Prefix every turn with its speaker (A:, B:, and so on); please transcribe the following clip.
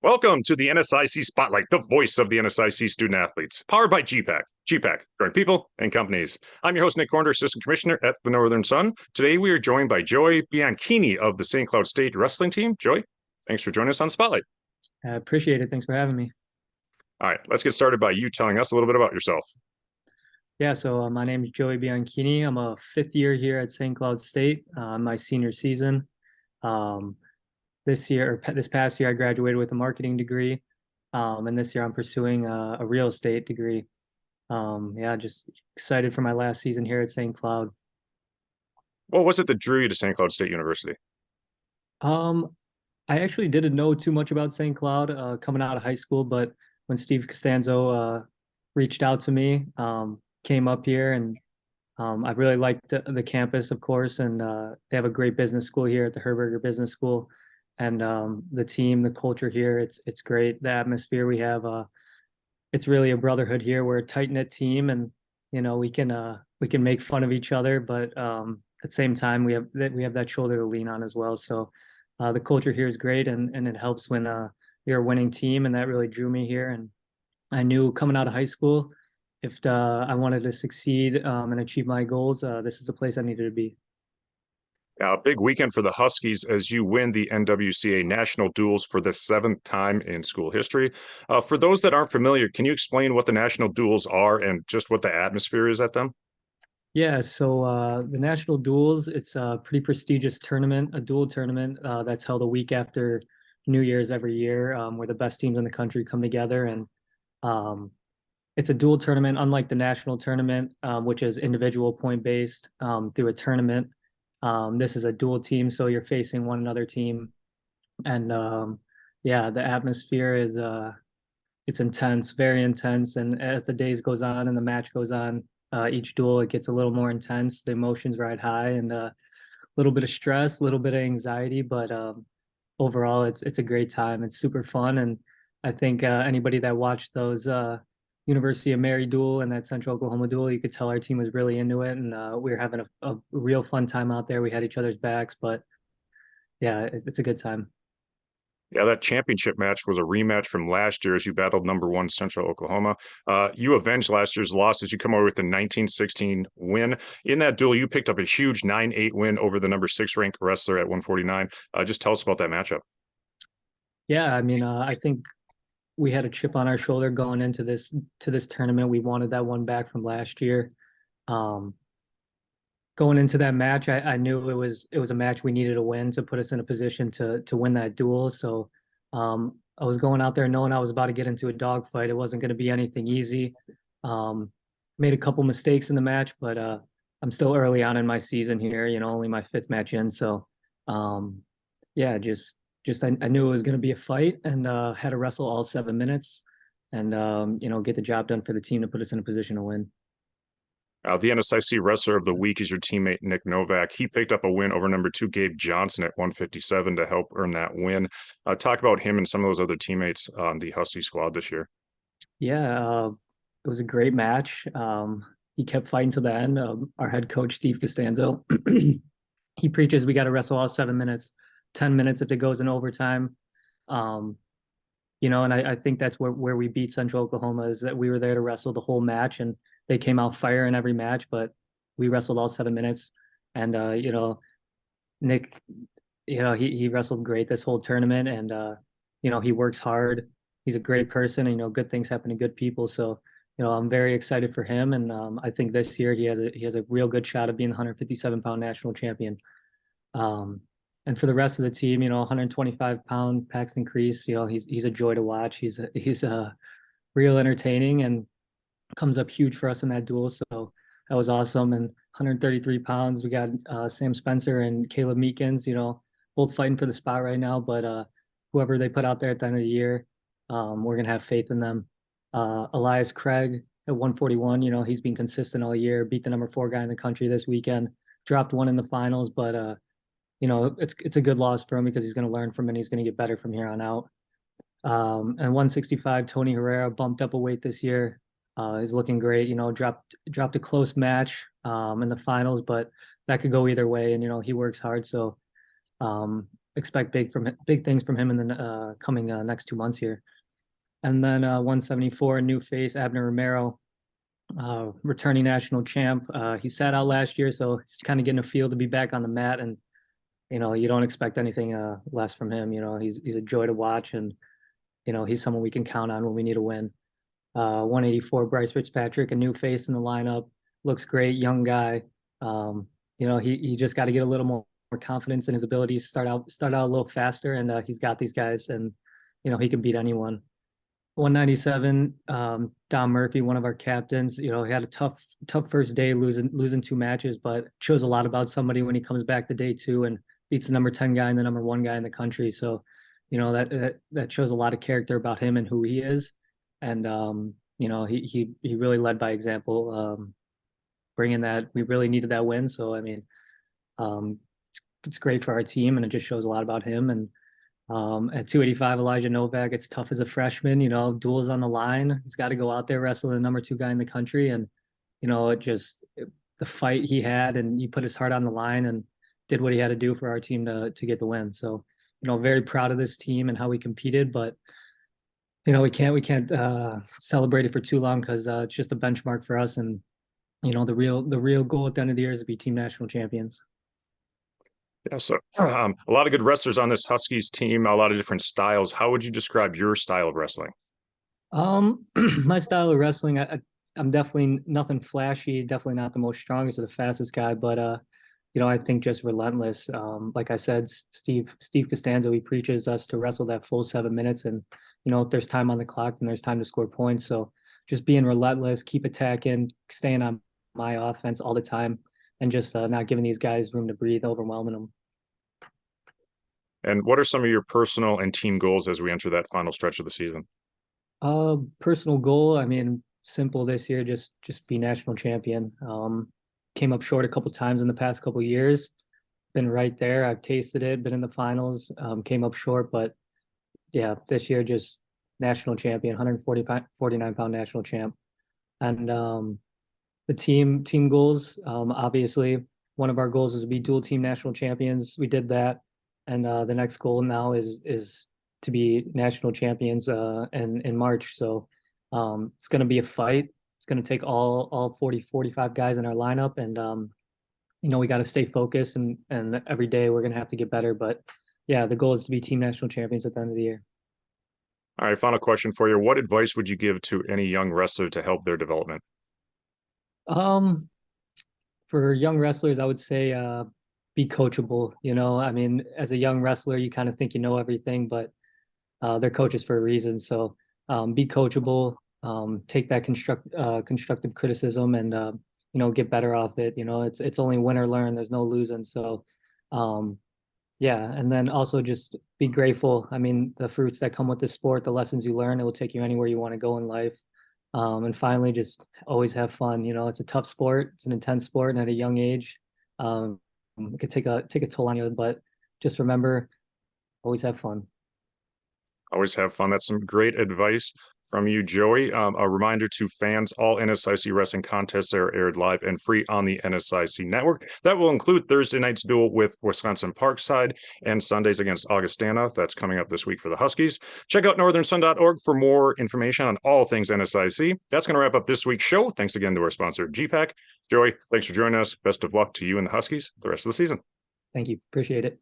A: Welcome to the NSIC Spotlight, the voice of the NSIC student athletes, powered by gpac. gpac, growing people and companies. I'm your host, Nick Corner, Assistant Commissioner at the Northern Sun. Today, we are joined by Joey Bianchini of the St. Cloud State wrestling team. Joey, thanks for joining us on Spotlight.
B: I appreciate it. Thanks for having me.
A: All right, let's get started by you telling us a little bit about yourself.
B: Yeah, so my name is Joey Bianchini. I'm a fifth year here at St. Cloud State, my senior season. This past year, I graduated with a marketing degree, and this year I'm pursuing a real estate degree. Yeah, just excited for my last season here at St. Cloud.
A: What was it that drew you to St. Cloud State University?
B: I actually didn't know too much about St. Cloud coming out of high school, but when Steve Costanzo reached out to me, came up here, and I really liked the campus, of course, and they have a great business school here at the Herberger Business School, and the team, the culture here, it's great. The atmosphere we have, it's really a brotherhood here. We're a tight-knit team, and we can make fun of each other, but at the same time we have that shoulder to lean on as well. So the culture here is great, and it helps when you're a winning team, and that really drew me here. And I knew coming out of high school, if I wanted to succeed and achieve my goals, this is the place I needed to be.
A: A big weekend for the Huskies as you win the NWCA National Duels for the seventh time in school history. For those that aren't familiar, can you explain what the National Duels are and just what the atmosphere is at them?
B: Yeah, so the National Duels, it's a pretty prestigious tournament, a dual tournament that's held a week after New Year's every year, where the best teams in the country come together. And it's a dual tournament, unlike the national tournament, which is individual point based through a tournament. This is a dual team, so you're facing one another team. And yeah, the atmosphere is it's intense, very intense. And as the days goes on and the match goes on, each duel it gets a little more intense. The emotions ride high, and a little bit of stress, a little bit of anxiety, but overall it's a great time. It's super fun, and I think anybody that watched those University of Mary duel and that Central Oklahoma duel, you could tell our team was really into it, and we were having a real fun time out there. We had each other's backs, but yeah, it's a good time.
A: Yeah, that championship match was a rematch from last year as you battled number one Central Oklahoma. You avenged last year's loss as you come over with the 1916 win. In that duel, you picked up a huge 9-8 win over the number 6 ranked wrestler at 149. Just tell us about that matchup.
B: Yeah, I mean, I think we had a chip on our shoulder going into this tournament. We wanted that one back from last year. Going into that match, I knew it was a match we needed to win to put us in a position to win that duel. So I was going out there knowing I was about to get into a dogfight. It wasn't going to be anything easy. Made a couple mistakes in the match, but I'm still early on in my season here. Only my fifth match in. So yeah, just I knew it was going to be a fight, and had to wrestle all 7 minutes, and get the job done for the team to put us in a position to win.
A: The NSIC Wrestler of the Week is your teammate, Nick Novak. He picked up a win over number 2, Gabe Johnson at 157 to help earn that win. Talk about him and some of those other teammates on the Husky squad this year.
B: Yeah, it was a great match. He kept fighting to the end. Our head coach, Steve Costanzo, he preaches we got to wrestle all 7 minutes, 10 minutes if it goes in overtime. And I think that's where we beat Central Oklahoma, is that we were there to wrestle the whole match, and they came out fire in every match, but we wrestled all 7 minutes. And Nick, he wrestled great this whole tournament, and he works hard. He's a great person, and good things happen to good people. So I'm very excited for him, and I think this year he has a real good shot of being the 157-pound national champion. And for the rest of the team, 125-pound Paxton Crease, he's a joy to watch. He's real entertaining, and comes up huge for us in that duel. So that was awesome. And 133 pounds, we got Sam Spencer and Caleb Meekins, both fighting for the spot right now. But whoever they put out there at the end of the year, we're going to have faith in them. Elias Craig at 141, he's been consistent all year, beat the number 4 guy in the country this weekend, dropped one in the finals, but it's a good loss for him because he's going to learn from it, and he's going to get better from here on out. And 165, Tony Herrera bumped up a weight this year. He's looking great. Dropped a close match in the finals, but that could go either way. And he works hard. So expect big things from him in the coming next 2 months here. And then 174, a new face, Abner Romero, returning national champ. He sat out last year, so he's kind of getting a feel to be back on the mat. And you don't expect anything less from him. He's a joy to watch, and he's someone we can count on when we need a win. 184, Bryce Fitzpatrick, a new face in the lineup, looks great, young guy. He just got to get a little more confidence in his abilities, start out a little faster, and he's got these guys, and he can beat anyone. 197, Don Murphy, one of our captains. He had a tough first day, losing 2 matches, but shows a lot about somebody when he comes back to day 2 and beats the number 10 guy and the number 1 guy in the country. So, that shows a lot of character about him and who he is. And he really led by example, bringing that. We really needed that win. So I mean, it's great for our team, and it just shows a lot about him. And at 285, Elijah Novak, it's tough as a freshman. Duels on the line. He's got to go out there, wrestle the number 2 guy in the country, and the fight he had, and he put his heart on the line and did what he had to do for our team to get the win. So very proud of this team and how we competed, but we can't celebrate it for too long, because it's just a benchmark for us. And the real goal at the end of the year is to be team national champions.
A: Yeah, so a lot of good wrestlers on this Huskies team, a lot of different styles. How would you describe your style of wrestling?
B: My style of wrestling, I'm definitely nothing flashy, definitely not the most strongest or the fastest guy, but I think just relentless. Like I said, Steve Costanzo, he preaches us to wrestle that full 7 minutes, and if there's time on the clock, then there's time to score points. So just being relentless, keep attacking, staying on my offense all the time, and just not giving these guys room to breathe, overwhelming them.
A: And what are some of your personal and team goals as we enter that final stretch of the season?
B: Personal goal, I mean, simple this year, just be national champion. Came up short a couple times in the past couple years. Been right there. I've tasted it, been in the finals, came up short, but yeah, this year just national champion, 149-pound national champ. And the team goals, obviously one of our goals was to be dual team national champions. We did that. And the next goal now is to be national champions in March. So it's going to be a fight. It's going to take all 45 guys in our lineup. And, we got to stay focused, and every day we're going to have to get better. But yeah, the goal is to be team national champions at the end of the year.
A: All right, final question for you. What advice would you give to any young wrestler to help their development?
B: For young wrestlers, I would say be coachable. I mean, as a young wrestler, you kind of think you know everything, but they're coaches for a reason. So be coachable, take that constructive criticism, and get better off it. It's only win or learn. There's no losing. So yeah, and then also just be grateful. I mean, the fruits that come with this sport, the lessons you learn, it will take you anywhere you want to go in life. And finally, just always have fun. It's a tough sport. It's an intense sport, and at a young age, it could take a toll on you. But just remember, always have fun.
A: Always have fun. That's some great advice from you, Joey. A reminder to fans, all NSIC wrestling contests are aired live and free on the NSIC network. That will include Thursday night's duel with Wisconsin Parkside and Sundays against Augustana. That's coming up this week for the Huskies. Check out northernsun.org for more information on all things NSIC. That's going to wrap up this week's show. Thanks again to our sponsor, gpac. Joey, thanks for joining us. Best of luck to you and the Huskies the rest of the season.
B: Thank you. Appreciate it.